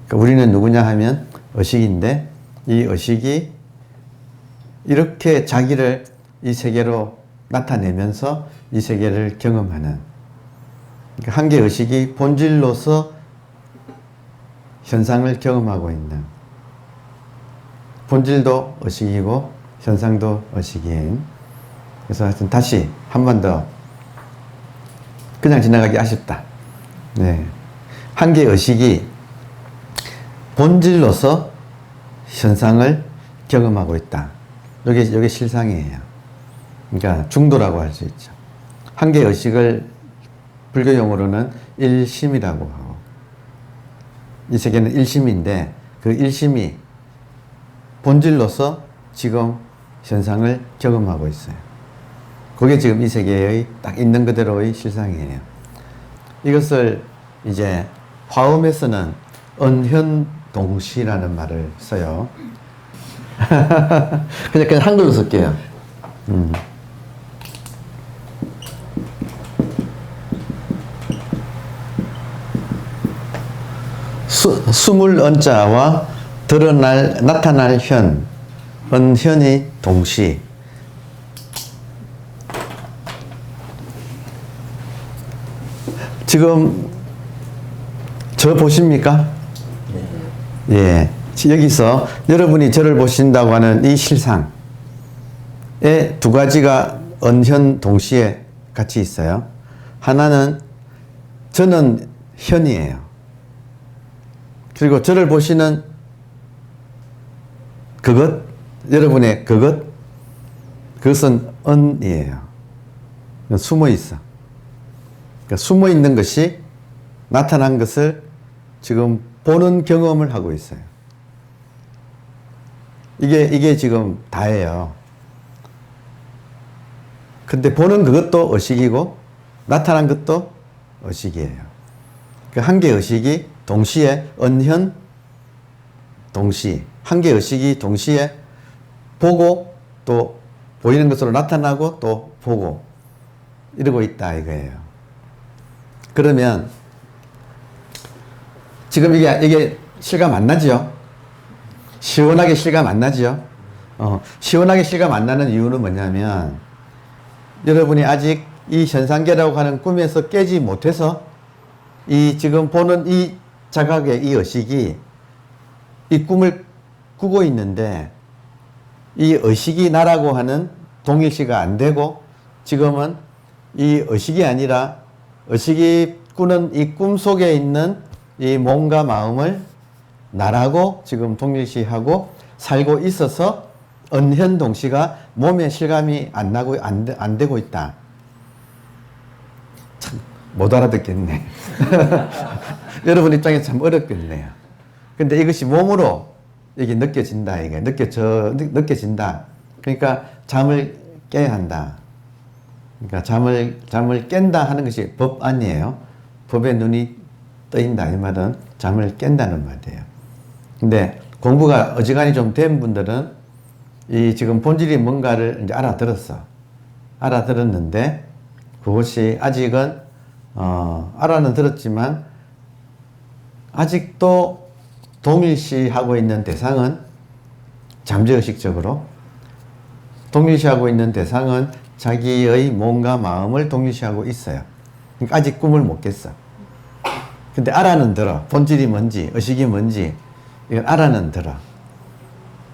그러니까 우리는 누구냐 하면 의식인데, 이 의식이 이렇게 자기를 이 세계로 나타내면서 이 세계를 경험하는, 그러니까 한 개의 의식이 본질로서 현상을 경험하고 있는, 본질도 의식이고 현상도 의식인. 그래서 하여튼 다시 한 번 더, 그냥 지나가기 아쉽다. 네. 한 개의 의식이 본질로서 현상을 경험하고 있다. 이게 실상이에요. 그러니까 중도라고 할 수 있죠. 한 개의 의식을 불교 용어로는 일심이라고 하고, 이 세계는 일심인데 그 일심이 본질로서 지금 현상을 경험하고 있어요. 그게 지금 이 세계의 딱 있는 그대로의 실상이에요. 이것을 이제 화엄에서는 은현동시라는 말을 써요. 그냥 한글로 쓸게요. 숨을 은자와 나타날 현, 은현이 동시. 지금 저 보십니까? 예. 여기서 여러분이 저를 보신다고 하는 이 실상에 두 가지가 은현 동시에 같이 있어요. 하나는 저는 현이에요. 그리고 저를 보시는 그것, 여러분의 그것은 은이에요. 숨어 있어. 그러니까 숨어 있는 것이 나타난 것을 지금 보는 경험을 하고 있어요. 이게 지금 다예요. 근데 보는 그것도 의식이고 나타난 것도 의식이에요. 그 한 개의 의식이 동시에 은현 동시, 한 개의 의식이 동시에 보고 또 보이는 것으로 나타나고 또 보고 이러고 있다 이거예요. 그러면 지금 이게 실감 안 나죠? 시원하게 실감 안 나죠? 시원하게 실감 안 나는 이유는 뭐냐면 여러분이 아직 이 현상계라고 하는 꿈에서 깨지 못해서 이 지금 보는 이 자각의 이 의식이 이 꿈을 꾸고 있는데 이 의식이 나라고 하는 동일시가 안 되고 지금은 이 의식이 아니라 의식이 꾸는 이 꿈 속에 있는 이 몸과 마음을 나라고 지금 동일시하고 살고 있어서 은현동시가 몸에 실감이 안 나고 안 되고 있다. 참 못 알아듣겠네. 여러분 입장에서 참 어렵겠네요. 근데 이것이 몸으로 이게 느껴진다. 이게 느껴진다. 그러니까 잠을 깨야 한다. 그러니까 잠을 깬다 하는 것이 법 아니에요. 법에 눈이 떠인다. 이 말은 잠을 깬다는 말이에요. 근데 공부가 어지간히 좀 된 분들은 이 지금 본질이 뭔가를 이제 알아들었는데 그것이 아직은 알아는 들었지만 아직도 동일시하고 있는 대상은 잠재의식적으로 동일시하고 있는 대상은 자기의 몸과 마음을 동일시하고 있어요. 그러니까 아직 꿈을 못 깼어. 근데 알아는 들어. 본질이 뭔지, 의식이 뭔지, 이건 알아는 들어.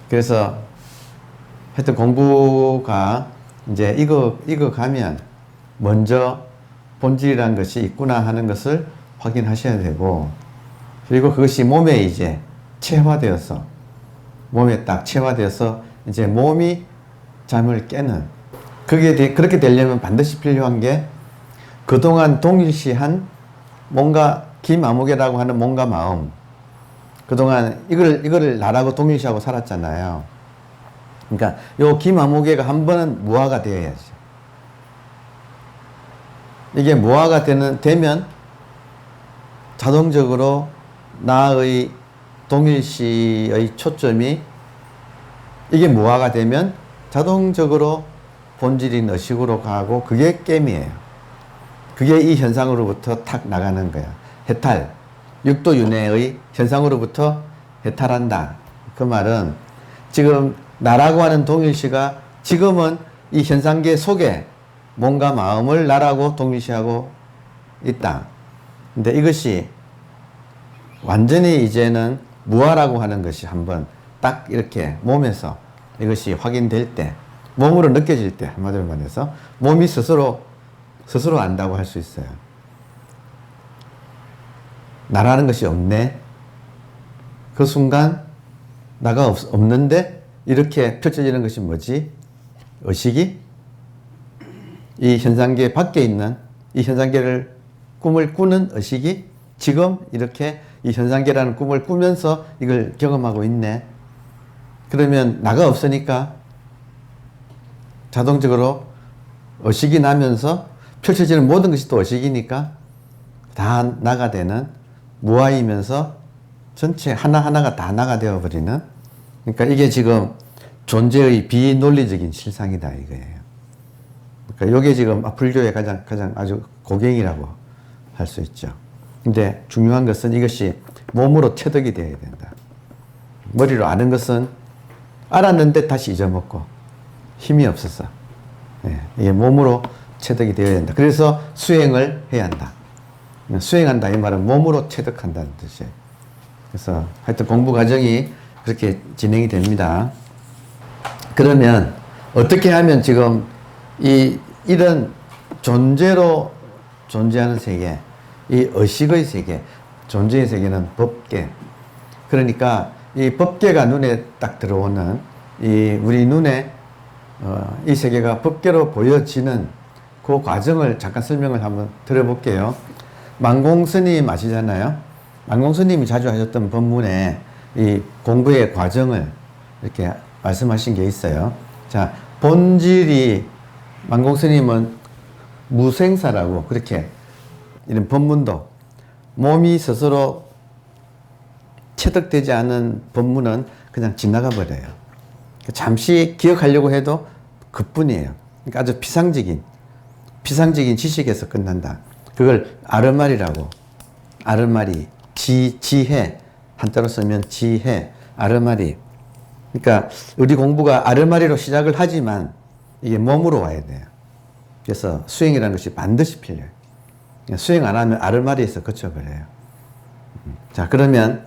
그래서 하여튼 공부가 이제 이거 가면 먼저 본질이라는 것이 있구나 하는 것을 확인하셔야 되고, 그리고 그것이 몸에 이제 몸에 딱 체화되어서 이제 몸이 잠을 깨는, 그렇게 되려면 반드시 필요한 게 그동안 동일시한 뭔가 김아무개라고 하는 몸과 마음, 그동안 이거를 나라고 동일시하고 살았잖아요. 그러니까 요 김아무개가 한 번은 무화가 되어야죠. 이게 무화가 되면 자동적으로 나의 동일시의 초점이 이게 무화가 되면 자동적으로 본질인 의식으로 가고 그게 깨미예요. 그게 이 현상으로부터 탁 나가는 거야. 해탈. 육도 윤회의 현상으로부터 해탈한다. 그 말은 지금 나라고 하는 동일시가 지금은 이 현상계 속에 몸과 마음을 나라고 동일시하고 있다. 근데 이것이 완전히 이제는 무아라고 하는 것이 한번 딱 이렇게 몸에서 이것이 확인될 때, 몸으로 느껴질 때, 한마디로 말해서 몸이 스스로 안다고 할 수 있어요. 나라는 것이 없네. 그 순간 나가 없는데 이렇게 펼쳐지는 것이 뭐지? 의식이 이 현상계 밖에 있는 이 현상계를 꿈을 꾸는 의식이 지금 이렇게 이 현상계라는 꿈을 꾸면서 이걸 경험하고 있네. 그러면 나가 없으니까 자동적으로 의식이 나면서 펼쳐지는 모든 것이 또 의식이니까 다 나가 되는 무아이면서 전체 하나하나가 다 나가 되어버리는, 그러니까 이게 지금 존재의 비논리적인 실상이다 이거예요. 그러니까 이게 지금 불교의 가장 아주 고갱이라고 할 수 있죠. 근데 중요한 것은 이것이 몸으로 체득이 되어야 된다. 머리로 아는 것은 알았는데 다시 잊어먹고 힘이 없었어. 예, 이게 몸으로 체득이 되어야 된다. 그래서 수행을 해야 한다. 수행한다 이 말은 몸으로 체득한다는 뜻이에요. 그래서 하여튼 공부 과정이 그렇게 진행이 됩니다. 그러면 어떻게 하면 지금 이런 존재로 존재하는 세계, 이 의식의 세계, 존재의 세계는 법계. 그러니까 이 법계가 눈에 딱 들어오는 우리 눈에 이 세계가 법계로 보여지는 그 과정을 잠깐 설명을 한번 드려볼게요. 만공스님 아시잖아요. 만공스님이 자주 하셨던 법문에 이 공부의 과정을 이렇게 말씀하신 게 있어요. 자, 본질이 만공스님은 무생사라고 그렇게 이런 법문도 몸이 스스로 체득되지 않은 법문은 그냥 지나가 버려요. 잠시 기억하려고 해도 그뿐이에요. 그러니까 아주 비상적인 지식에서 끝난다. 그걸 아르마리라고, 아르마리, 지혜, 한자로 쓰면 지혜, 아르마리. 그러니까 우리 공부가 아르마리로 시작을 하지만 이게 몸으로 와야 돼요. 그래서 수행이라는 것이 반드시 필요해요. 수행 안 하면 아르마리에서 그쳐버려요. 자, 그러면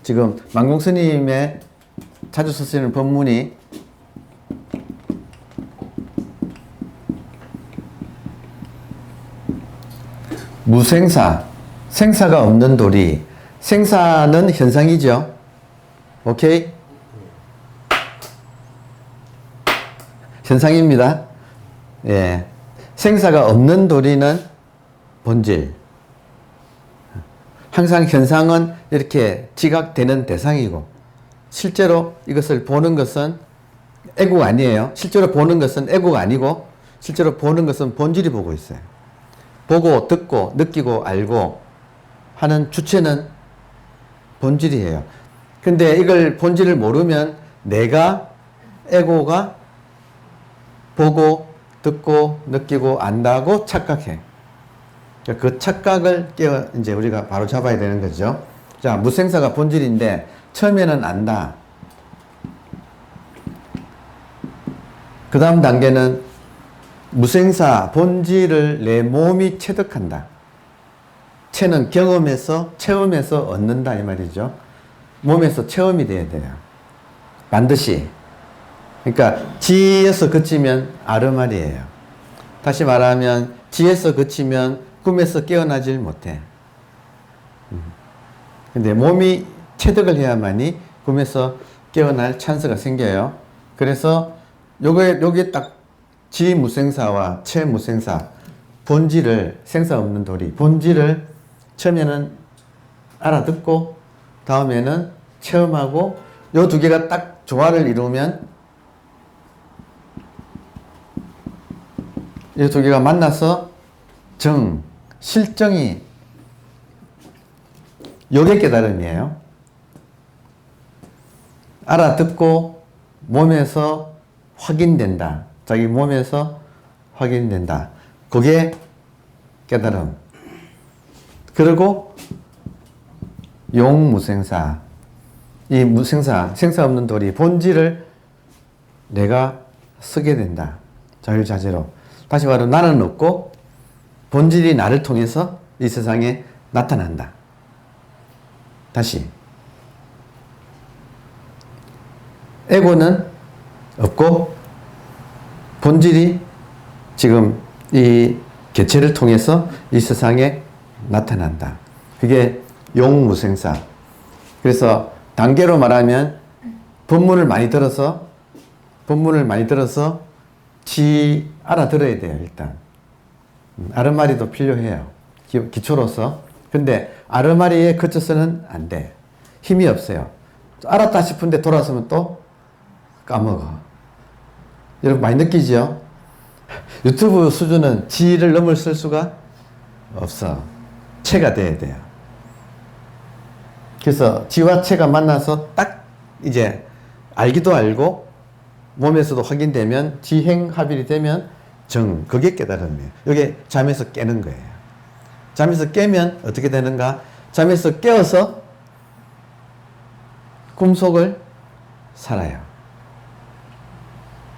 지금 만공스님의 자주 쓰시는 법문이 무생사, 생사가 없는 도리. 생사는 현상이죠. 오케이? 현상입니다. 예. 생사가 없는 도리는 본질. 항상 현상은 이렇게 지각되는 대상이고, 실제로 이것을 보는 것은 에고가 아니에요. 실제로 보는 것은 에고가 아니고, 실제로 보는 것은 본질이 보고 있어요. 보고, 듣고, 느끼고, 알고 하는 주체는 본질이에요. 근데 이걸 본질을 모르면 내가, 에고가 보고, 듣고, 느끼고, 안다고 착각해. 그 착각을 이제 우리가 바로 잡아야 되는 거죠. 자, 무생사가 본질인데, 처음에는 안다. 그 다음 단계는 무생사, 본질을 내 몸이 체득한다. 체는 경험에서, 체험에서 얻는다 이 말이죠. 몸에서 체험이 돼야 돼요. 반드시. 그러니까 지에서 그치면 아르마리예요. 다시 말하면 지에서 그치면 꿈에서 깨어나질 못해. 근데 몸이 체득을 해야만이 꿈에서 깨어날 찬스가 생겨요. 그래서 요게 딱 지무생사와 체무생사, 본질을, 생사 없는 도리, 본질을 처음에는 알아듣고 다음에는 체험하고 요 두 개가 딱 조화를 이루면 이 두 개가 만나서 실정이 요게 깨달음이에요. 알아듣고 몸에서 확인된다. 자기 몸에서 확인된다. 그게 깨달음. 그리고 용무생사. 이 무생사, 생사 없는 도리, 본질을 내가 쓰게 된다. 자율자재로. 다시 말해 나는 없고 본질이 나를 통해서 이 세상에 나타난다. 다시. 에고는 없고 본질이 지금 이 개체를 통해서 이 세상에 나타난다. 그게 용무생사. 그래서 단계로 말하면 본문을 많이 들어서 지 알아들어야 돼요, 일단. 아르마리도 필요해요. 기초로서. 근데 아르마리에 그쳐서는 안 돼. 힘이 없어요. 알았다 싶은데 돌아서면 또 까먹어. 여러분 많이 느끼죠? 유튜브 수준은 지를 넘어설 수가 없어. 체가 돼야 돼요. 그래서 지와 체가 만나서 딱 이제 알기도 알고 몸에서도 확인되면 지행합일이 되면 정, 그게 깨달음이에요. 이게 잠에서 깨는 거예요. 잠에서 깨면 어떻게 되는가? 잠에서 깨어서 꿈속을 살아요.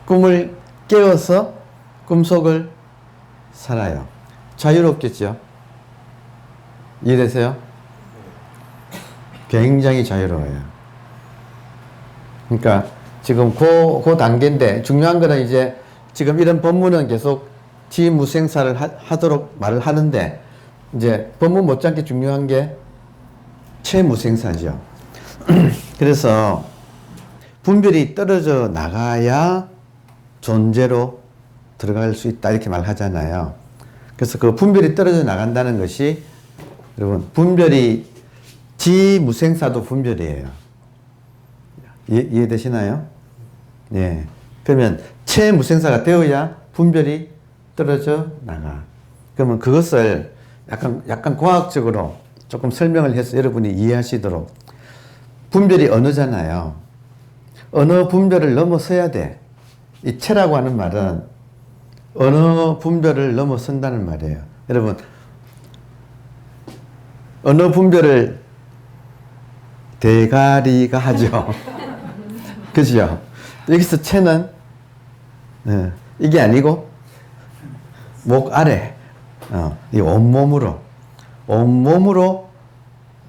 꿈을 깨어서 꿈속을 살아요. 자유롭겠죠? 이해되세요? 굉장히 자유로워요. 그러니까 지금 그 단계인데 중요한 거는 이제 지금 이런 법문은 계속 지무생사를 하도록 말을 하는데 이제 법문 못지않게 중요한 게 체무생사죠. 그래서 분별이 떨어져 나가야 존재로 들어갈 수 있다 이렇게 말하잖아요. 그래서 그 분별이 떨어져 나간다는 것이 여러분 분별이 지무생사도 분별이에요. 이해되시나요? 네. 그러면 체무생사가 되어야 분별이 떨어져 나가. 그러면 그것을 약간 과학적으로 조금 설명을 해서 여러분이 이해하시도록 분별이 언어잖아요. 언어 분별을 넘어서야 돼. 이 체라고 하는 말은 언어 분별을 넘어선다는 말이에요. 여러분 언어 분별을 대가리가 하죠. 그죠? 여기서 체는 이게 아니고 목 아래 이 온몸으로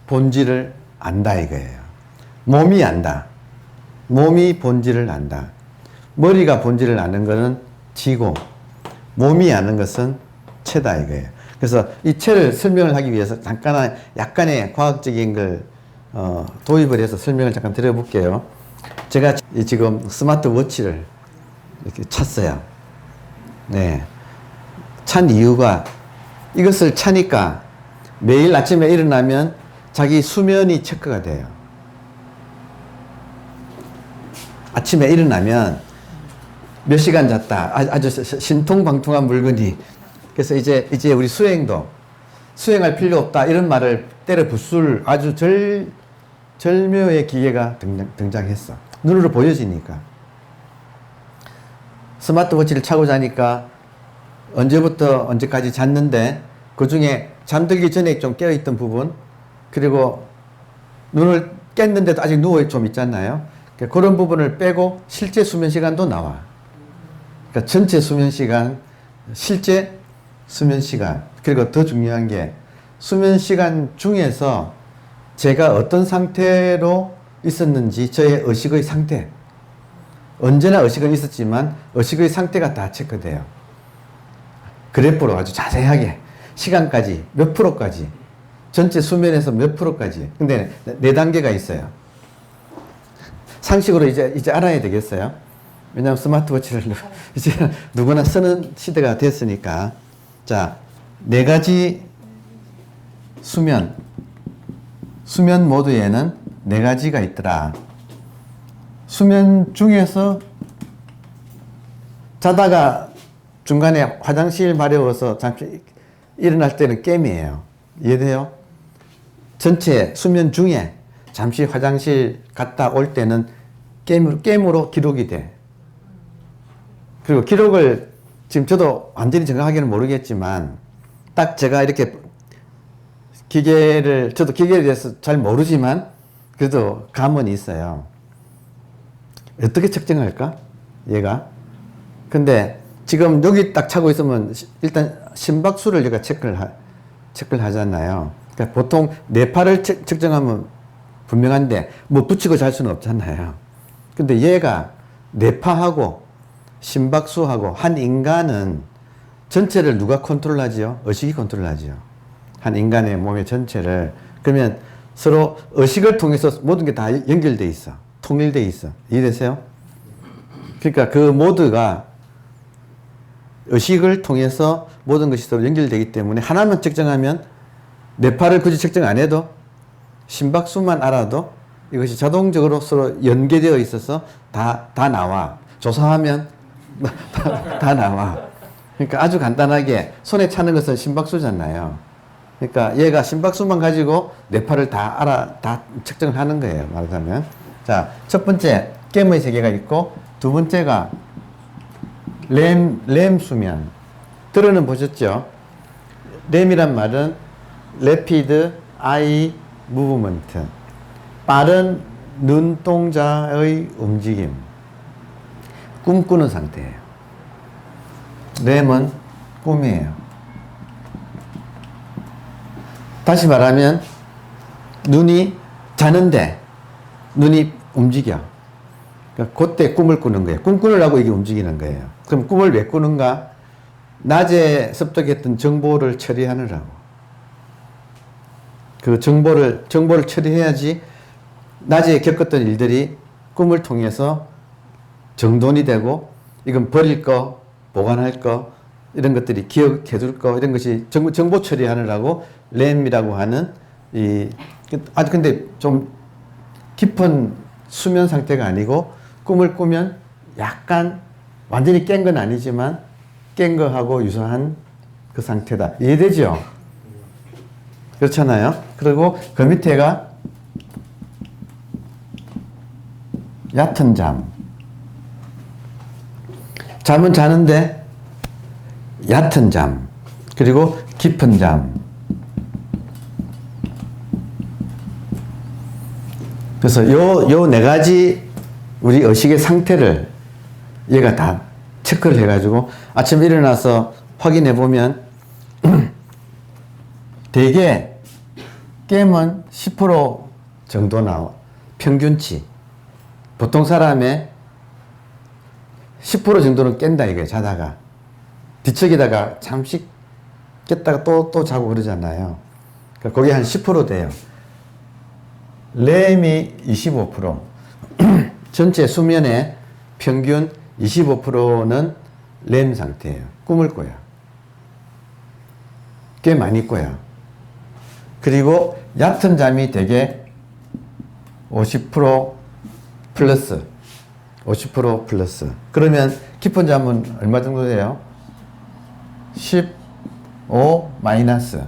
본질을 안다 이거예요. 몸이 안다. 몸이 본질을 안다. 머리가 본질을 아는 것은 지고 몸이 아는 것은 체다 이거예요. 그래서 이 체를 설명을 하기 위해서 약간의 과학적인 걸 도입을 해서 설명을 잠깐 드려볼게요. 제가 지금 스마트워치를 이렇게 찼어요. 네. 찬 이유가 이것을 차니까 매일 아침에 일어나면 자기 수면이 체크가 돼요. 아침에 일어나면 몇 시간 잤다. 아주 신통방통한 물건이. 그래서 이제 우리 수행할 필요 없다. 이런 말을 때려 부술 아주 절묘의 기계가 등장했어. 눈으로 보여지니까. 스마트워치를 차고 자니까 언제부터 언제까지 잤는데 그 중에 잠들기 전에 좀 깨어있던 부분 그리고 눈을 깼는데도 아직 누워 좀 있잖아요. 그런 부분을 빼고 실제 수면 시간도 나와. 그러니까 전체 수면 시간, 실제 수면 시간. 그리고 더 중요한 게 수면 시간 중에서 제가 어떤 상태로 있었는지 저의 의식의 상태. 언제나 의식은 있었지만 의식의 상태가 다 체크돼요. 그래프로 아주 자세하게 시간까지 몇 프로까지 전체 수면에서 몇 프로까지. 근데 4단계가 있어요. 상식으로 이제 알아야 되겠어요. 왜냐하면 스마트워치를 이제 누구나 쓰는 시대가 됐으니까. 자, 4가지 수면 모드에는 4가지가 있더라. 수면 중에서 자다가 중간에 화장실 마려워서 잠시 일어날 때는 게임이에요. 이해돼요? 전체 수면 중에 잠시 화장실 갔다 올 때는 게임으로 기록이 돼. 그리고 기록을 지금 저도 완전히 정확하게는 모르겠지만 딱 제가 이렇게 저도 기계에 대해서 잘 모르지만 그래도 감은 있어요. 어떻게 측정할까? 얘가. 근데 지금 여기 딱 차고 있으면 일단 심박수를 얘가 체크를 하잖아요. 그러니까 보통 뇌파를 측정하면 분명한데 뭐 붙이고 잘 수는 없잖아요. 근데 얘가 뇌파하고 심박수하고 한 인간은 전체를 누가 컨트롤하지요? 의식이 컨트롤하지요. 한 인간의 몸의 전체를. 그러면 서로 의식을 통해서 모든 게 다 연결돼 있어. 통일돼 있어. 이해되세요? 그러니까 그 모두가 의식을 통해서 모든 것이 서로 연결되기 때문에 하나만 측정하면 뇌파를 굳이 측정 안 해도 심박수만 알아도 이것이 자동적으로 서로 연계되어 있어서 다 나와. 조사하면 다 나와. 그러니까 아주 간단하게 손에 차는 것은 심박수잖아요. 그러니까 얘가 심박수만 가지고 뇌파를 다 측정을 하는 거예요. 말하자면. 자, 첫 번째 깨모의 세계가 있고 두 번째가 램 수면. 들어는 보셨죠? 램이란 말은 Rapid Eye Movement. 빠른 눈동자의 움직임. 꿈꾸는 상태예요. 램은 꿈이에요. 다시 말하면 눈이 자는데 눈이 움직여. 그러니까 그때 꿈을 꾸는 거예요. 꿈 꾸느라고 이게 움직이는 거예요. 그럼 꿈을 왜 꾸는가? 낮에 습득했던 정보를 처리하느라고. 그 정보를 처리해야지 낮에 겪었던 일들이 꿈을 통해서 정돈이 되고 이건 버릴 거, 보관할 거, 이런 것들이 기억해 둘 거, 이런 것이 정보 처리하느라고 램이라고 하는 근데 좀 깊은 수면 상태가 아니고 꿈을 꾸면 약간 완전히 깬 건 아니지만 깬 거하고 유사한 그 상태다. 이해되죠? 그렇잖아요. 그리고 그 밑에가 얕은 잠. 잠은 자는데 얕은 잠. 그리고 깊은 잠. 그래서 요 네 가지 우리 의식의 상태를 얘가 다 체크를 해가지고 아침에 일어나서 확인해 보면 대개 깨면 10% 정도 나와. 평균치. 보통 사람의 10% 정도는 깬다 이거예요. 자다가. 뒤척이다가 잠시 깼다가 또 자고 그러잖아요. 그러니까 그게 한 10% 돼요. 램이 25%. 전체 수면의 평균 25%는 램 상태예요. 꿈을 꿔요. 꽤 많이 꿔요. 그리고 얕은 잠이 되게 50% 플러스. 50% 플러스. 그러면 깊은 잠은 얼마 정도 돼요? 15 마이너스.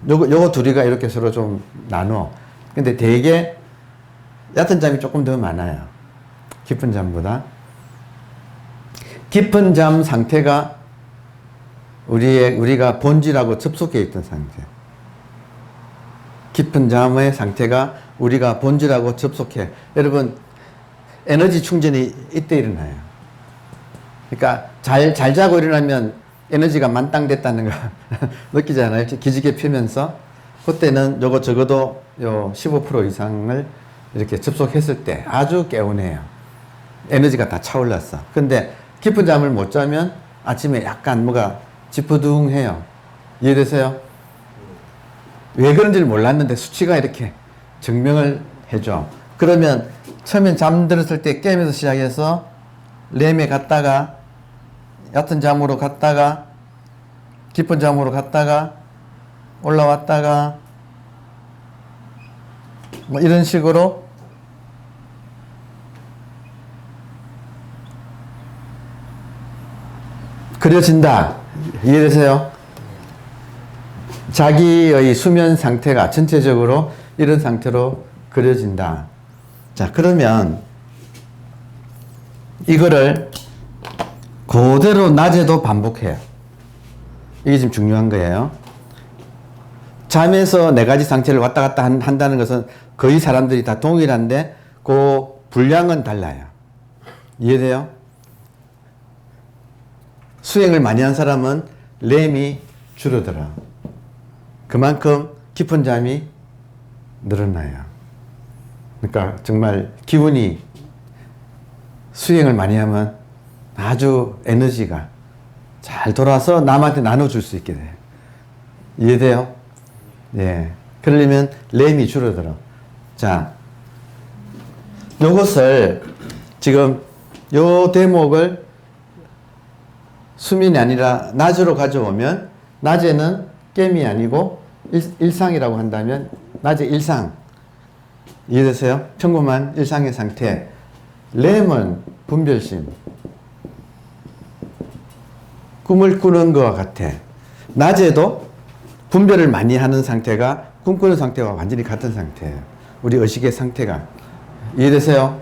요거 둘이가 이렇게 서로 좀 나눠. 근데 되게 얕은 잠이 조금 더 많아요. 깊은 잠보다. 깊은 잠 상태가 우리가 본질하고 접속해 있던 상태. 깊은 잠의 상태가 우리가 본질하고 접속해. 여러분, 에너지 충전이 이때 일어나요. 그러니까 잘 자고 일어나면 에너지가 만땅됐다는 거 느끼잖아요. 기지개 펴면서. 그때는 요거 적어도 요 15% 이상을 이렇게 접속했을 때 아주 개운해요. 에너지가 다 차올랐어. 근데 깊은 잠을 못 자면 아침에 약간 뭐가 찌뿌둥해요. 이해되세요? 왜 그런지를 몰랐는데 수치가 이렇게 증명을 해줘. 그러면 처음엔 잠들었을 때 깨면서 시작해서 램에 갔다가 얕은 잠으로 갔다가 깊은 잠으로 갔다가 올라왔다가 뭐 이런 식으로 그려진다. 이해되세요? 자기의 수면 상태가 전체적으로 이런 상태로 그려진다. 자, 그러면 이거를 그대로 낮에도 반복해요. 이게 지금 중요한 거예요. 잠에서 네 가지 상태를 왔다 갔다 한다는 것은 거의 사람들이 다 동일한데 그 분량은 달라요. 이해돼요? 수행을 많이 한 사람은 렘이 줄어들어. 그만큼 깊은 잠이 늘어나요. 그러니까 정말 기분이 수행을 많이 하면 아주 에너지가 잘 돌아서 남한테 나눠줄 수 있게 돼요. 이해돼요? 예. 그러려면 렘이 줄어들어. 자, 요것을 지금 요 대목을 수면이 아니라 낮으로 가져오면 낮에는 깨미 아니고 일상이라고 한다면 낮에 일상. 이해되세요? 평범한 일상의 상태. 렘은 분별심. 꿈을 꾸는 것과 같아. 낮에도 분별을 많이 하는 상태가 꿈꾸는 상태와 완전히 같은 상태예요. 우리 의식의 상태가. 이해되세요?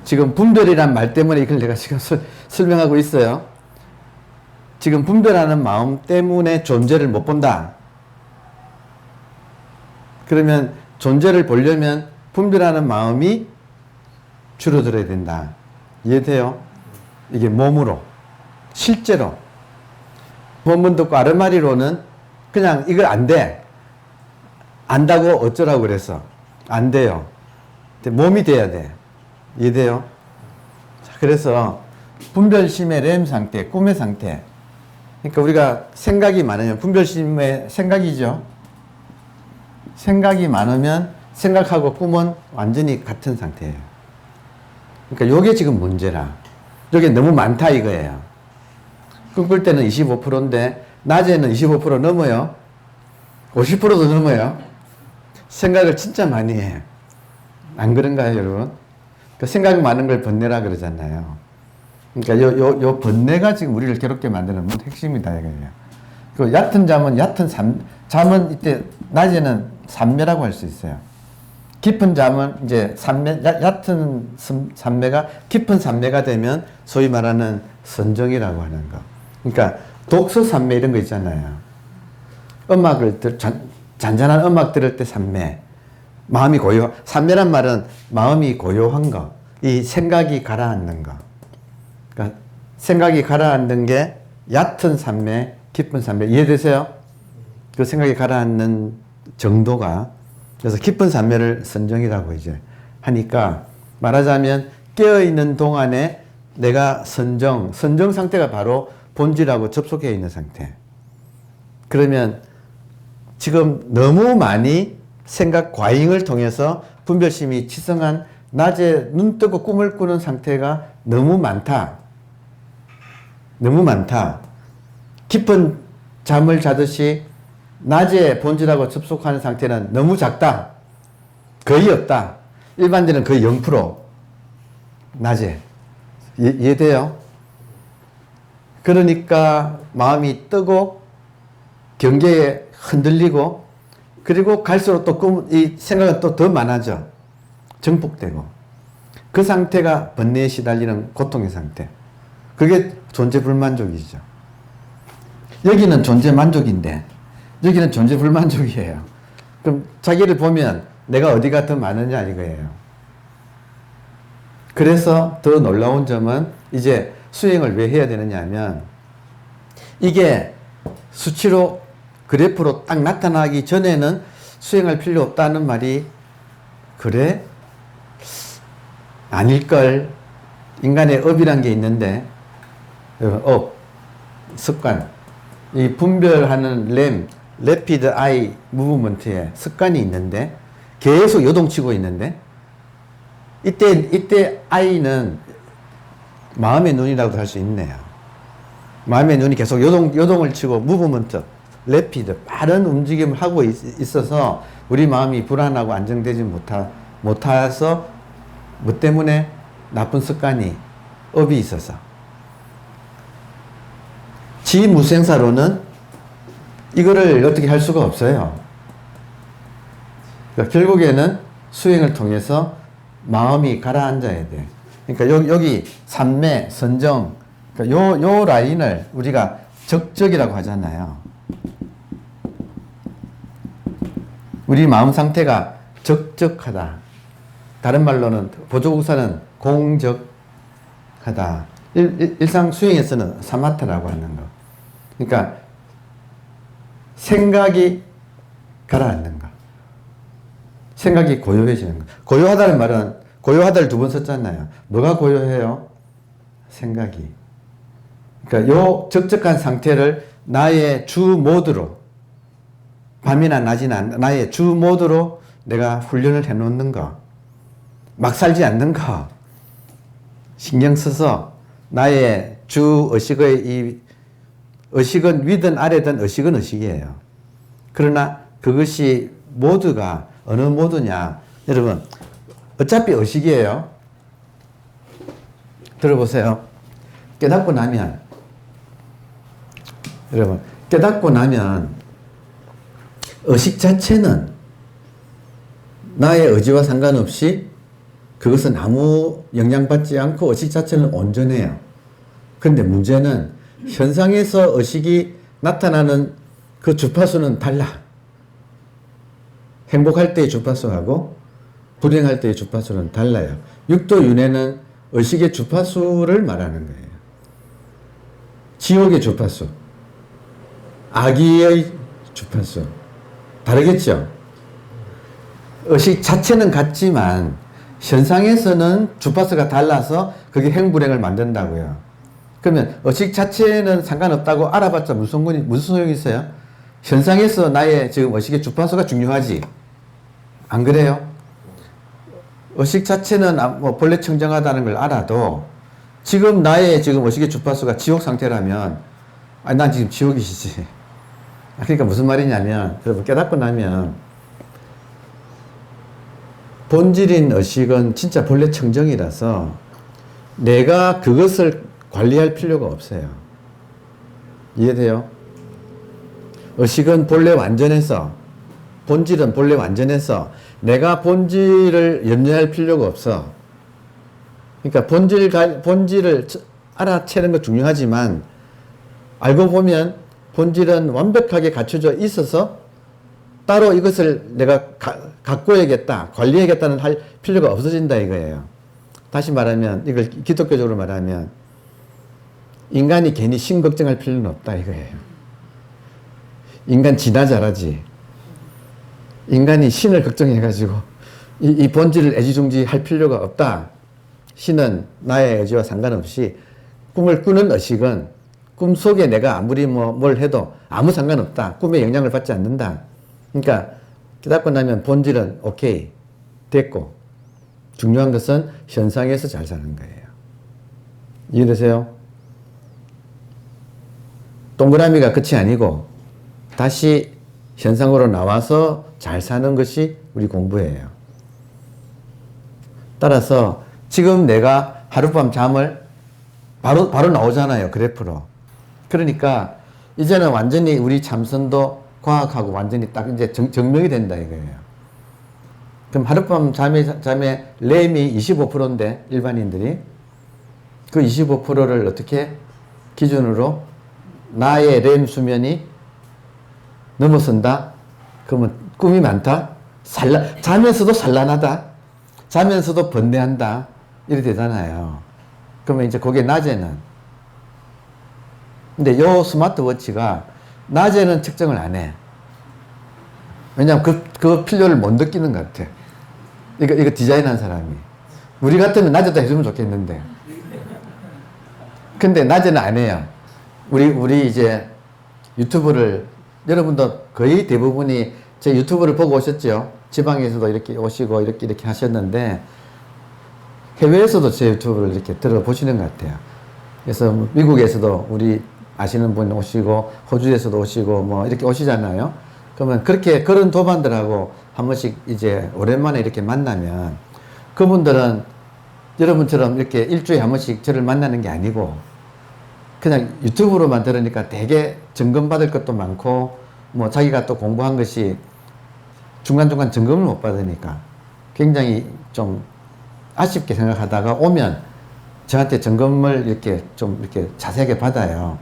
지금 분별이란 말 때문에 이걸 내가 지금 설명하고 있어요. 지금 분별하는 마음 때문에 존재를 못 본다. 그러면 존재를 보려면 분별하는 마음이 줄어들어야 된다. 이해돼요? 이게 몸으로, 실제로. 본문 듣고 아르마리로는 그냥 이걸 안 돼. 안다고 어쩌라고 그래서. 안 돼요. 몸이 돼야 돼. 이해돼요? 자, 그래서 분별심의 렘 상태, 꿈의 상태. 그러니까 우리가 생각이 많으면 분별심의 생각이죠. 생각이 많으면 생각하고 꿈은 완전히 같은 상태예요. 그러니까 요게 지금 문제라. 요게 너무 많다 이거예요. 꿈꿀 때는 25%인데 낮에는 25% 넘어요. 50%도 넘어요. 생각을 진짜 많이 해. 안 그런가요, 여러분? 그 생각 많은 걸 번뇌라 그러잖아요. 그러니까 요 번뇌가 지금 우리를 괴롭게 만드는 핵심이다 이거예요. 그 얕은 잠은 잠은 이때 낮에는 산매라고 할 수 있어요. 깊은 잠은 이제 얕은 산매가 깊은 산매가 되면 소위 말하는 선정이라고 하는 거. 그러니까 독서 산매 이런 거 있잖아요. 음악을 잔잔한 음악 들을 때 산매. 마음이 산매란 말은 마음이 고요한 거. 이 생각이 가라앉는 거. 그러니까 생각이 가라앉는 게 얕은 산매, 깊은 산매. 이해되세요? 그 생각이 가라앉는 정도가. 그래서 깊은 산매를 선정이라고 이제 하니까 말하자면 깨어있는 동안에 내가 선정 상태가 바로 본질하고 접속해 있는 상태. 그러면 지금 너무 많이 생각 과잉을 통해서 분별심이 치성한 낮에 눈 뜨고 꿈을 꾸는 상태가 너무 많다. 너무 많다. 깊은 잠을 자듯이 낮에 본질하고 접속하는 상태는 너무 작다. 거의 없다. 일반인은 거의 0%. 낮에. 이해돼요? 그러니까 마음이 뜨고 경계에 흔들리고 그리고 갈수록 또 이 생각은 또 더 많아져. 정복되고. 그 상태가 번뇌에 시달리는 고통의 상태. 그게 존재 불만족이죠. 여기는 존재 만족인데 여기는 존재 불만족이에요. 그럼 자기를 보면 내가 어디가 더 많으냐 이거예요. 그래서 더 놀라운 점은 이제 수행을 왜 해야 되느냐 하면 이게 수치로 그래프로 딱 나타나기 전에는 수행할 필요 없다는 말이 그래? 아닐걸. 인간의 업이란 게 있는데 업, 습관. 이 분별하는 rapid eye movement에 습관이 있는데 계속 요동치고 있는데 이때 eye는 마음의 눈이라고도 할 수 있네요. 마음의 눈이 계속 요동을 치고 무브먼트, rapid, 빠른 움직임을 하고 있어서 우리 마음이 불안하고 안정되지 못해서 뭐 때문에 나쁜 습관이 업이 있어서 지무생사로는 이거를 어떻게 할 수가 없어요. 그러니까 결국에는 수행을 통해서 마음이 가라앉아야 돼. 그러니까 여기 산매, 선정, 그러니까 요 라인을 우리가 적적이라고 하잖아요. 우리 마음 상태가 적적하다. 다른 말로는 보조국사는 공적하다. 일상 수행에서는 사마타라고 하는 거. 그러니까 생각이 가라앉는 거. 생각이 고요해지는 거. 고요하다는 말은 고요하다를 두 번 썼잖아요. 뭐가 고요해요? 생각이. 그러니까 요 적적한 상태를 나의 주 모드로, 밤이나 낮이나 나의 주 모드로 내가 훈련을 해 놓는 거. 막 살지 않는 거. 신경 써서 나의 주 의식의 이 의식은 위든 아래든 의식은 의식이에요. 그러나 그것이 모드가 어느 모드냐. 여러분, 어차피 의식이에요. 들어보세요. 깨닫고 나면, 여러분, 깨닫고 나면 의식 자체는 나의 의지와 상관없이 그것은 아무 영향받지 않고 의식 자체는 온전해요. 그런데 문제는 현상에서 의식이 나타나는 그 주파수는 달라. 행복할 때의 주파수하고 불행할 때의 주파수는 달라요. 육도 윤회는 의식의 주파수를 말하는 거예요. 지옥의 주파수, 악의의 주파수. 다르겠죠? 의식 자체는 같지만 현상에서는 주파수가 달라서 그게 행불행을 만든다고요. 그러면 의식 자체는 상관없다고 알아봤자 무슨 소용이 있어요? 현상에서 나의 지금 의식의 주파수가 중요하지. 안 그래요? 의식 자체는 뭐 본래 청정하다는 걸 알아도 지금 나의 지금 의식의 주파수가 지옥 상태라면 난 지금 지옥이시지. 그러니까 무슨 말이냐면 여러분 깨닫고 나면 본질인 의식은 진짜 본래 청정이라서 내가 그것을 관리할 필요가 없어요. 이해돼요? 의식은 본래 완전해서 본질은 본래 완전해서 내가 본질을 염려할 필요가 없어. 그러니까 본질을 알아채는 거 중요하지만 알고 보면 본질은 완벽하게 갖춰져 있어서 따로 이것을 내가 가꿔야겠다, 관리해야겠다는 할 필요가 없어진다 이거예요. 다시 말하면 이걸 기독교적으로 말하면 인간이 괜히 신 걱정할 필요는 없다 이거예요. 인간 지나 잘하지. 인간이 신을 걱정해가지고 이 본질을 애지중지할 필요가 없다. 신은 나의 의지와 상관없이 꿈을 꾸는 의식은 꿈 속에 내가 아무리 뭘 해도 아무 상관없다. 꿈에 영향을 받지 않는다. 그러니까 깨닫고 나면 본질은 오케이 됐고 중요한 것은 현상에서 잘 사는 거예요. 이해되세요? 동그라미가 끝이 아니고 다시 현상으로 나와서 잘 사는 것이 우리 공부예요. 따라서 지금 내가 하룻밤 잠을 바로 나오잖아요. 그래프로. 그러니까 이제는 완전히 우리 참선도 과학하고 완전히 딱 이제 증명이 된다 이거예요. 그럼 하룻밤 잠에 램이 25%인데 일반인들이 그 25%를 어떻게 기준으로 나의 램 수면이 넘어선다? 그러면 꿈이 많다? 자면서도 산란하다? 자면서도 번뇌한다? 이래 되잖아요. 그러면 이제 그게 낮에는. 근데 요 스마트워치가 낮에는 측정을 안 해. 왜냐면 그 필요를 못 느끼는 것 같아. 이거 디자인한 사람이. 우리 같으면 낮에도 해주면 좋겠는데. 근데 낮에는 안 해요. 우리 이제 유튜브를, 여러분도 거의 대부분이 제 유튜브를 보고 오셨죠? 지방에서도 이렇게 오시고 이렇게 하셨는데, 해외에서도 제 유튜브를 이렇게 들어보시는 것 같아요. 그래서 미국에서도 우리 아시는 분 오시고, 호주에서도 오시고, 뭐 이렇게 오시잖아요. 그러면 그런 도반들하고 한 번씩 이제 오랜만에 이렇게 만나면 그분들은 여러분처럼 이렇게 일주일에 한 번씩 저를 만나는 게 아니고 그냥 유튜브로만 들으니까 되게 점검받을 것도 많고 뭐 자기가 또 공부한 것이 중간중간 점검을 못 받으니까 굉장히 좀 아쉽게 생각하다가 오면 저한테 점검을 이렇게 좀 이렇게 자세하게 받아요.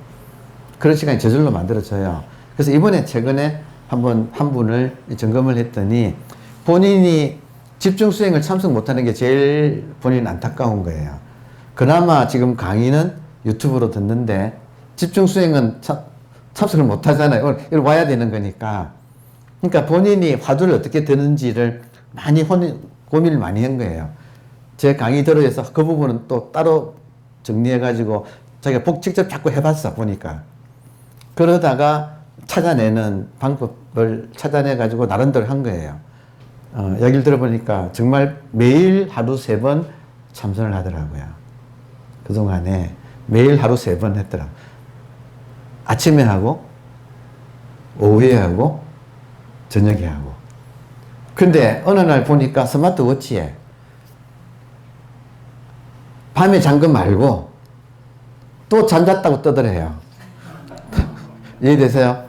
그런 시간이 저절로 만들어져요. 그래서 이번에 최근에 한번 한 분을 점검을 했더니 본인이 집중 수행을 참석 못하는 게 제일 본인 안타까운 거예요. 그나마 지금 강의는 유튜브로 듣는데 집중 수행은 참석을 못하잖아요. 오늘 와야 되는 거니까. 그러니까 본인이 화두를 어떻게 드는지를 많이 고민을 많이 한 거예요. 제 강의 들어서 그 부분은 또 따로 정리해가지고 자기가 직접 자꾸 해봤어, 보니까. 그러다가 찾아내는 방법을 찾아내가지고 나름대로 한 거예요. 얘기를 들어보니까 정말 매일 하루 3번 참선을 하더라고요. 그동안에 매일 하루 3번 했더라고요. 아침에 하고, 오후에 하고, 저녁에 하고. 근데 어느 날 보니까 스마트워치에 밤에 잔 거 말고 또 잠잤다고 뜨더래요. 이해되세요?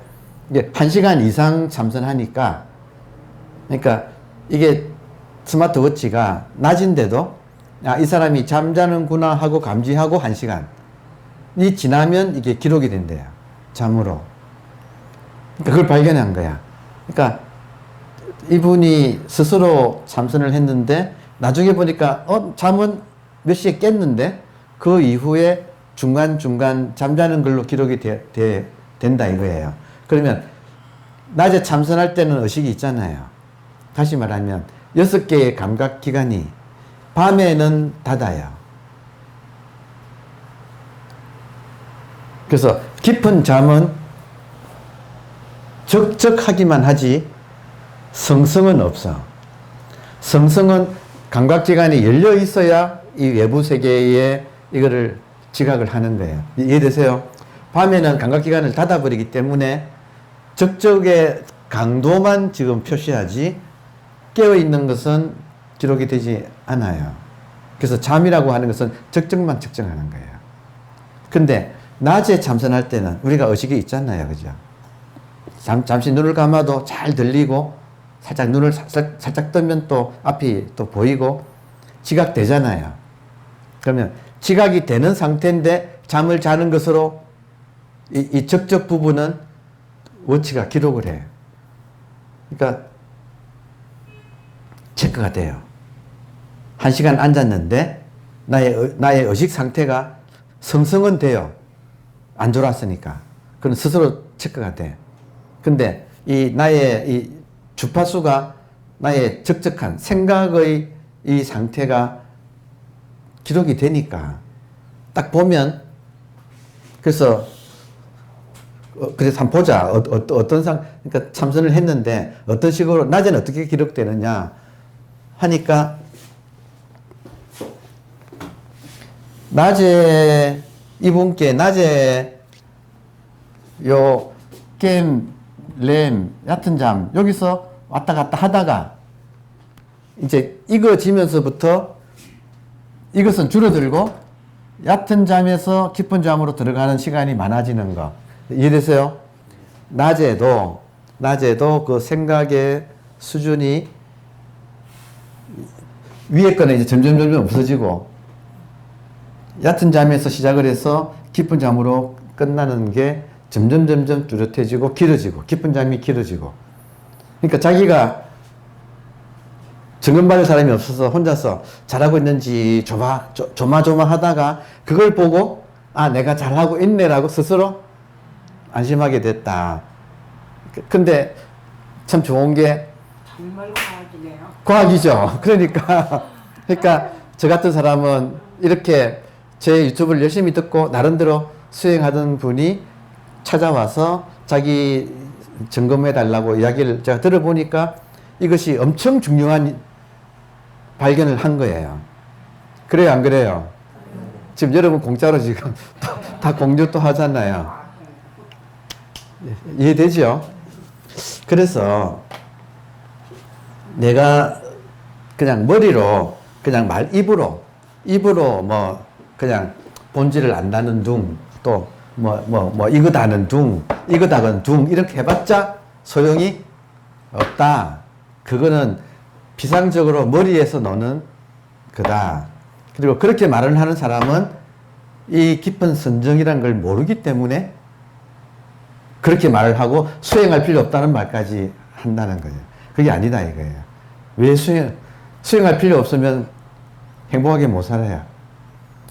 이게 1시간 이상 참선하니까, 그러니까 이게 스마트워치가 낮인데도 이 사람이 잠자는구나 하고 감지하고 1시간이 지나면 이게 기록이 된대요. 잠으로. 그러니까 그걸 발견한 거야. 그러니까 이분이 스스로 참선을 했는데 나중에 보니까 잠은 몇 시에 깼는데 그 이후에 중간중간 잠자는 걸로 기록이 된다 이거예요. 그러면 낮에 참선할 때는 의식이 있잖아요. 다시 말하면 6개의 감각기관이 밤에는 닫아요. 그래서 깊은 잠은 적적하기만 하지 성성은 없어. 성성은 감각기관이 열려 있어야 이 외부 세계에 이거를 지각을 하는 거예요. 이해되세요? 밤에는 감각기관을 닫아버리기 때문에 적적의 강도만 지금 표시하지 깨어있는 것은 기록이 되지 않아요. 그래서 잠이라고 하는 것은 적적만 측정하는 거예요. 근데 낮에 참선할 때는 우리가 의식이 있잖아요. 그죠? 잠시 눈을 감아도 잘 들리고 살짝 눈을 살짝 뜨면 또 앞이 또 보이고 지각되잖아요. 그러면 지각이 되는 상태인데 잠을 자는 것으로 이 적적 부분은 워치가 기록을 해요. 그러니까 체크가 돼요. 1시간 앉았는데 나의 의식 상태가 성성은 돼요. 안 졸았으니까. 그건 스스로 체크가 돼. 근데 나의 이 주파수가 나의 적적한 생각의 이 상태가 기록이 되니까 딱 보면 그래서 한번 보자. 그러니까 참선을 했는데 어떤 식으로 낮에는 어떻게 기록되느냐 하니까 낮에 이분께 낮에 요 게임, 램, 얕은 잠 여기서 왔다 갔다 하다가 이제 익어지면서부터 이것은 줄어들고 얕은 잠에서 깊은 잠으로 들어가는 시간이 많아지는 거 이해되세요? 낮에도 그 생각의 수준이 위에 거는 이제 점점 없어지고 얕은 잠에서 시작을 해서 깊은 잠으로 끝나는 게 점점 뚜렷해지고 길어지고 깊은 잠이 길어지고 그러니까 자기가 점검받을 사람이 없어서 혼자서 잘하고 있는지 조마조마하다가 그걸 보고 내가 잘하고 있네라고 스스로 안심하게 됐다. 근데 참 좋은 게 정말 과학이네요. 과학이죠. 그러니까 저 같은 사람은 이렇게 제 유튜브를 열심히 듣고 나름대로 수행하던 분이 찾아와서 자기 점검해 달라고 이야기를 제가 들어보니까 이것이 엄청 중요한 발견을 한 거예요. 그래요, 안 그래요? 지금 여러분 공짜로 지금 다 공유 또 하잖아요. 이해되죠? 그래서 내가 그냥 머리로 그냥 입으로 뭐 그냥 본질을 안다는 둥 또 뭐 이거다는 둥 이거다는 둥 이렇게 해봤자 소용이 없다. 그거는 비상적으로 머리에서 노는 거다. 그리고 그렇게 말을 하는 사람은 이 깊은 선정이라는 걸 모르기 때문에 그렇게 말을 하고 수행할 필요 없다는 말까지 한다는 거예요. 그게 아니다 이거예요. 왜 수행할 필요 없으면 행복하게 못 살아요.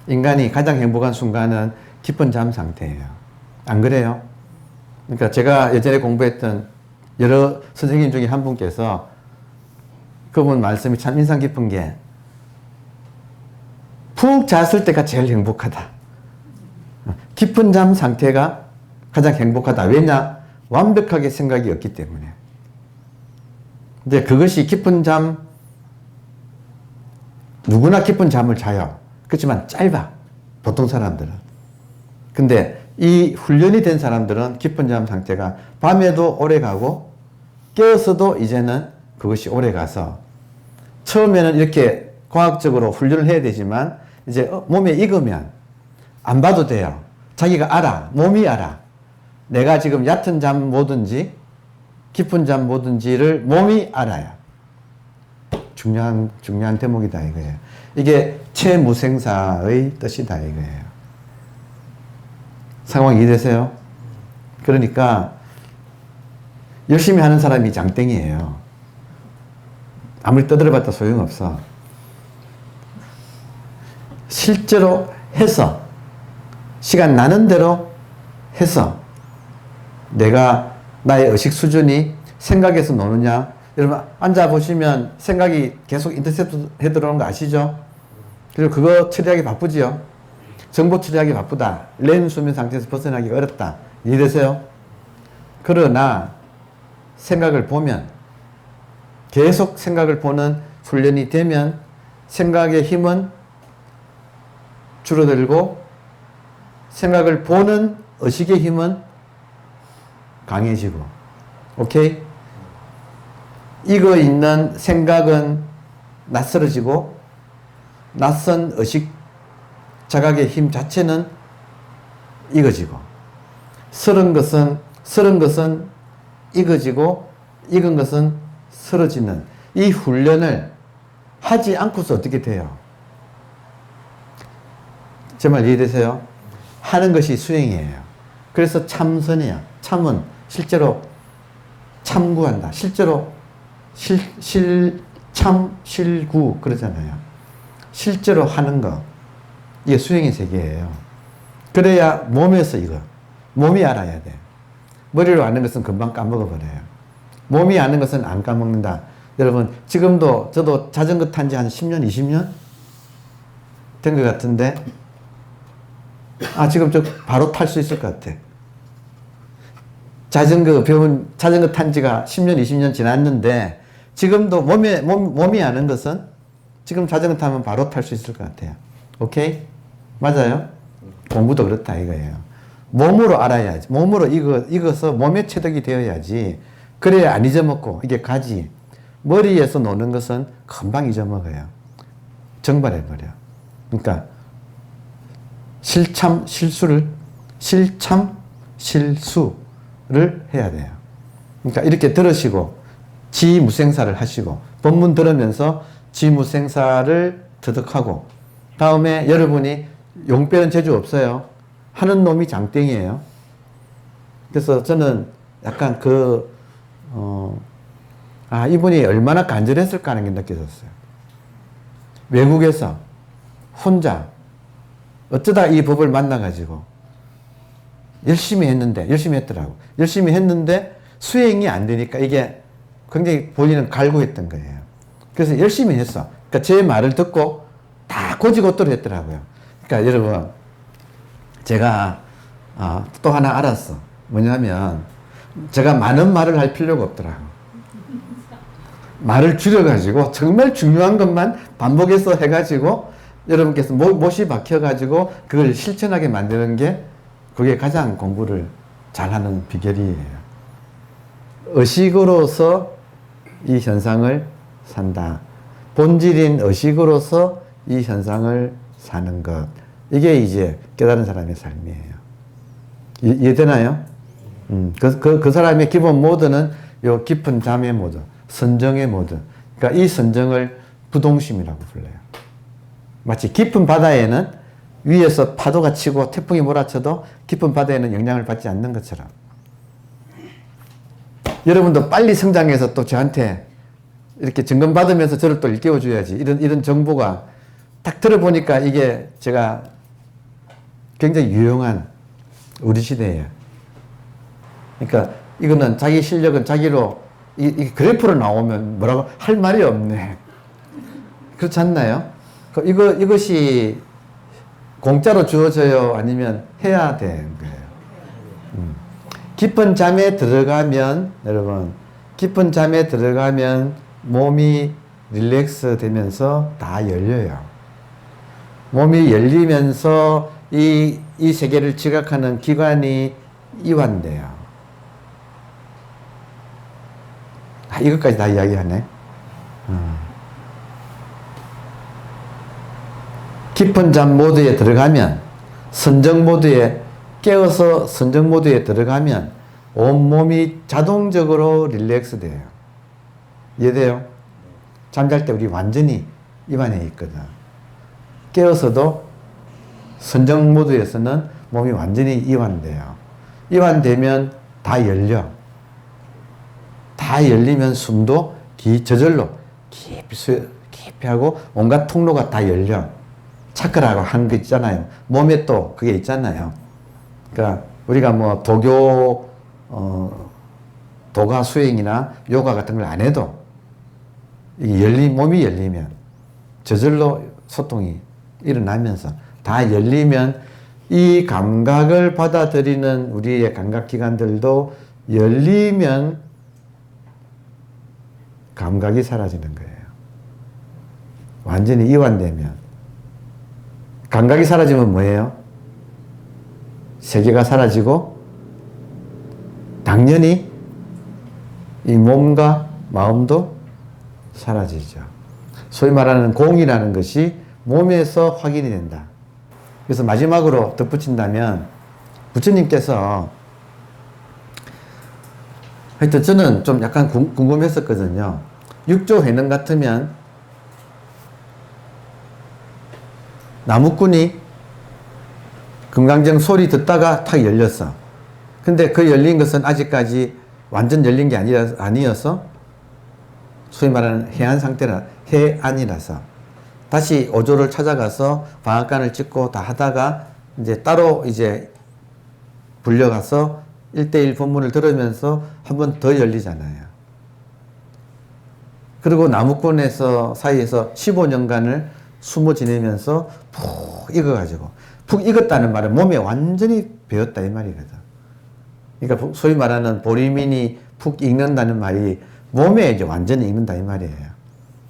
인간이 가장 행복한 순간은 깊은 잠 상태예요. 안 그래요? 그러니까 제가 예전에 공부했던 여러 선생님 중에 한 분께서 그분 말씀이 참 인상 깊은 게 푹 잤을 때가 제일 행복하다. 깊은 잠 상태가 가장 행복하다. 왜냐? 완벽하게 생각이 없기 때문에. 근데 그것이 깊은 잠, 누구나 깊은 잠을 자요. 그렇지만 짧아. 보통 사람들은. 근데 이 훈련이 된 사람들은 깊은 잠 상태가 밤에도 오래 가고 깨어서도 이제는 그것이 오래 가서 처음에는 이렇게 과학적으로 훈련을 해야 되지만 이제 몸에 익으면 안 봐도 돼요. 자기가 알아. 몸이 알아. 내가 지금 얕은 잠 뭐든지 깊은 잠 뭐든지를 몸이 알아요. 중요한 대목이다 이거예요. 이게 채무생사의 뜻이다 이거예요. 상황이 이해되세요? 그러니까 열심히 하는 사람이 장땡이에요. 아무리 떠들어봤다 소용없어. 실제로 해서 시간 나는 대로 해서 내가 나의 의식 수준이 생각에서 노느냐. 여러분 앉아보시면 생각이 계속 인터셉트 해 들어오는 거 아시죠? 그리고 그거 처리하기 바쁘지요. 정보 처리하기 바쁘다. 렘 수면 상태에서 벗어나기가 어렵다. 이해되세요? 그러나 생각을 보면 계속 생각을 보는 훈련이 되면 생각의 힘은 줄어들고 생각을 보는 의식의 힘은 강해지고 오케이? 익어 있는 생각은 낯설어지고 낯선 의식 자각의 힘 자체는 익어지고 서른 것은 익어지고 익은 것은 설어지는 이 훈련을 하지 않고서 어떻게 돼요? 제 말 이해되세요? 하는 것이 수행이에요. 그래서 참선이야. 참은 실제로 참구한다. 실제로 실참 실구 그러잖아요. 실제로 하는 거. 이게 수행의 세계예요. 그래야 몸에서 이거. 몸이 알아야 돼. 머리로 아는 것은 금방 까먹어버려요. 몸이 아는 것은 안 까먹는다. 여러분 지금도 저도 자전거 탄 지 한 10년 20년 된 것 같은데 지금 저 바로 탈 수 있을 것 같아. 자전거 탄 지가 10년 20년 지났는데 지금도 몸이 아는 것은 지금 자전거 타면 바로 탈 수 있을 것 같아요. 오케이? 맞아요? 공부도 그렇다 이거예요. 몸으로 알아야지. 몸으로 익어서 몸에 체득이 되어야지. 그래야 안 잊어먹고 이게 가지. 머리에서 노는 것은 금방 잊어먹어요. 정발해버려. 그러니까 실참 실수를 해야 돼요. 그러니까 이렇게 들으시고 지무생사를 하시고 본문 들으면서 지무생사를 터득하고 다음에 여러분이 용 빼는 재주 없어요. 하는 놈이 장땡이에요. 그래서 저는 약간 이분이 얼마나 간절했을까 하는 게 느껴졌어요. 외국에서 혼자 어쩌다 이 법을 만나가지고 열심히 했더라고. 열심히 했는데 수행이 안 되니까 이게 굉장히 본인은 갈구했던 거예요. 그래서 열심히 했어. 그러니까 제 말을 듣고 다 고지고대로 했더라고요. 그러니까 여러분, 제가 또 하나 알았어. 뭐냐면 제가 많은 말을 할 필요가 없더라고. 말을 줄여가지고 정말 중요한 것만 반복해서 해가지고 여러분께서 못이 박혀가지고 그걸 실천하게 만드는 게 그게 가장 공부를 잘하는 비결이에요. 의식으로서 이 현상을 산다. 본질인 의식으로서 이 현상을 사는 것. 이게 이제 깨달은 사람의 삶이에요. 이해되나요? 그 사람의 기본 모드는 요 깊은 잠의 모드, 선정의 모드. 그러니까 이 선정을 부동심이라고 불러요. 마치 깊은 바다에는 위에서 파도가 치고 태풍이 몰아쳐도 깊은 바다에는 영향을 받지 않는 것처럼 여러분도 빨리 성장해서 또 저한테 이렇게 점검 받으면서 저를 또 일깨워 줘야지. 이런 정보가 딱 들어보니까 이게 제가 굉장히 유용한 우리 시대예요. 그러니까 이거는 자기 실력은 자기로 이 그래프로 나오면 뭐라고 할 말이 없네. 그렇지 않나요? 이것이 공짜로 주어져요? 아니면 해야 되는 거예요? 깊은 잠에 들어가면, 여러분, 깊은 잠에 들어가면 몸이 릴렉스 되면서 다 열려요. 몸이 열리면서 이 세계를 지각하는 기관이 이완돼요. 이것까지 다 이야기하네. 깊은 잠 모드에 들어가면, 선정 모드에 깨어서 선정 모드에 들어가면 온몸이 자동적으로 릴렉스 돼요. 이해돼요? 잠잘 때 우리 완전히 이완해 있거든. 깨어서도 선정 모드에서는 몸이 완전히 이완돼요. 이완되면 다 열려. 다 열리면 숨도 저절로 깊이 하고 온갖 통로가 다 열려. 차크라고 하는 거 있잖아요. 몸에 또 그게 있잖아요. 그러니까 우리가 뭐 도가 수행이나 요가 같은 걸 안 해도 몸이 열리면 저절로 소통이 일어나면서 다 열리면 이 감각을 받아들이는 우리의 감각기관들도 열리면 감각이 사라지는 거예요. 완전히 이완되면. 감각이 사라지면 뭐예요? 세계가 사라지고 당연히 이 몸과 마음도 사라지죠. 소위 말하는 공이라는 것이 몸에서 확인이 된다. 그래서 마지막으로 덧붙인다면 부처님께서 하여튼 저는 좀 약간 궁금했었거든요. 육조 회능 같으면 나무꾼이 금강정 소리 듣다가 탁 열렸어. 근데 그 열린 것은 아직까지 완전 열린 게 아니어서 소위 말하는 해안이라서 다시 오조를 찾아가서 방앗간을 찍고 다 하다가 이제 따로 이제 불려가서 1:1 법문을 들으면서 한 번 더 열리잖아요. 그리고 나무꾼에서 사이에서 15년간을 숨어 지내면서 푹 익어가지고, 푹 익었다는 말은 몸에 완전히 배었다 이 말이거든. 그러니까 소위 말하는 보리민이 푹 익는다는 말이 몸에 이제 완전히 익는다 이 말이에요.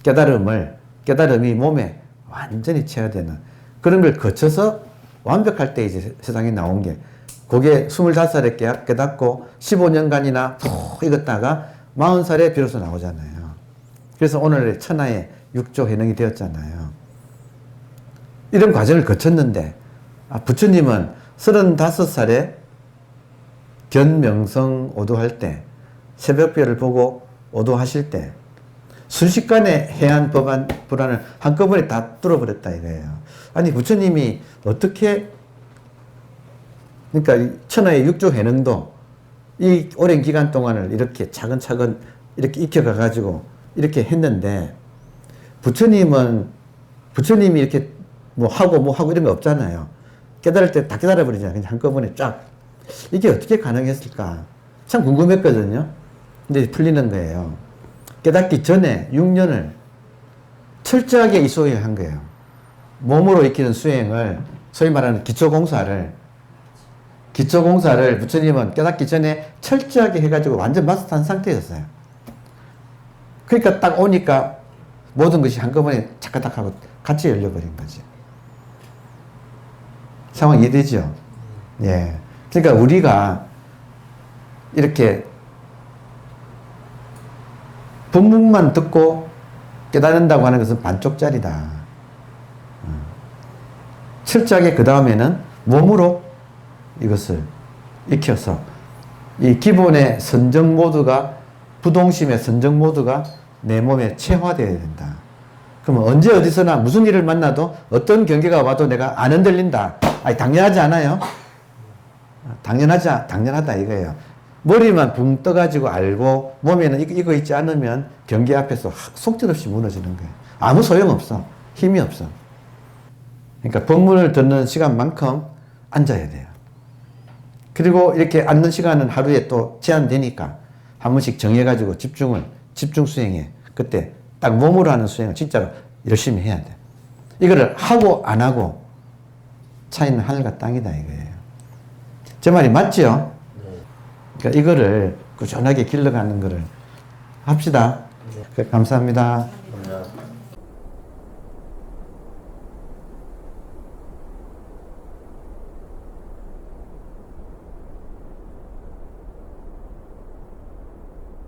깨달음이 몸에 완전히 체화되는 그런 걸 거쳐서 완벽할 때 이제 세상에 나온 게, 그게 25살에 깨닫고 15년간이나 푹 익었다가 40살에 비로소 나오잖아요. 그래서 오늘의 천하의 육조 회능이 되었잖아요. 이런 과정을 거쳤는데 부처님은 35살에 견명성 오도할 때, 새벽별을 보고 오도하실 때 순식간에 해안 불안을 한꺼번에 다 뚫어버렸다 이거예요. 아니 부처님이 어떻게, 그러니까 이 천하의 육조 회능도 이 오랜 기간 동안을 이렇게 차근차근 이렇게 익혀가 가지고 이렇게 했는데, 부처님이 이렇게 뭐 하고 이런 거 없잖아요. 깨달을 때 다 깨달아버리잖아요. 그냥 한꺼번에 쫙. 이게 어떻게 가능했을까? 참 궁금했거든요. 근데 풀리는 거예요. 깨닫기 전에 6년을 철저하게 이 수행을 한 거예요. 몸으로 익히는 수행을, 소위 말하는 기초공사를 부처님은 깨닫기 전에 철저하게 해가지고 완전 마스터한 상태였어요. 그러니까 딱 오니까 모든 것이 한꺼번에 착각딱 하고 같이 열려버린 거지. 상황 이해되죠? 예. 그러니까 우리가 이렇게 법문만 듣고 깨닫는다고 하는 것은 반쪽짜리다. 철저하게 그 다음에는 몸으로 이것을 익혀서 이 기본의 선정 모드가, 부동심의 선정 모드가 내 몸에 체화되어야 된다. 그러면 언제 어디서나 무슨 일을 만나도 어떤 경계가 와도 내가 안 흔들린다. 아니 당연하지 않아요? 당연하다 이거예요. 머리만 붕 떠가지고 알고 몸에는 이거 있지 않으면 경계 앞에서 속절없이 무너지는 거예요. 아무 소용없어. 힘이 없어. 그러니까 법문을 듣는 시간만큼 앉아야 돼요. 그리고 이렇게 앉는 시간은 하루에 또 제한되니까 한 번씩 정해가지고 집중 수행해. 그때 딱 몸으로 하는 수행을 진짜로 열심히 해야 돼. 이거를 하고 안 하고 차이는 하늘과 땅이다 이거예요. 제 말이 맞죠? 그러니까 이거를 꾸준하게 길러가는 거를 합시다. 감사합니다.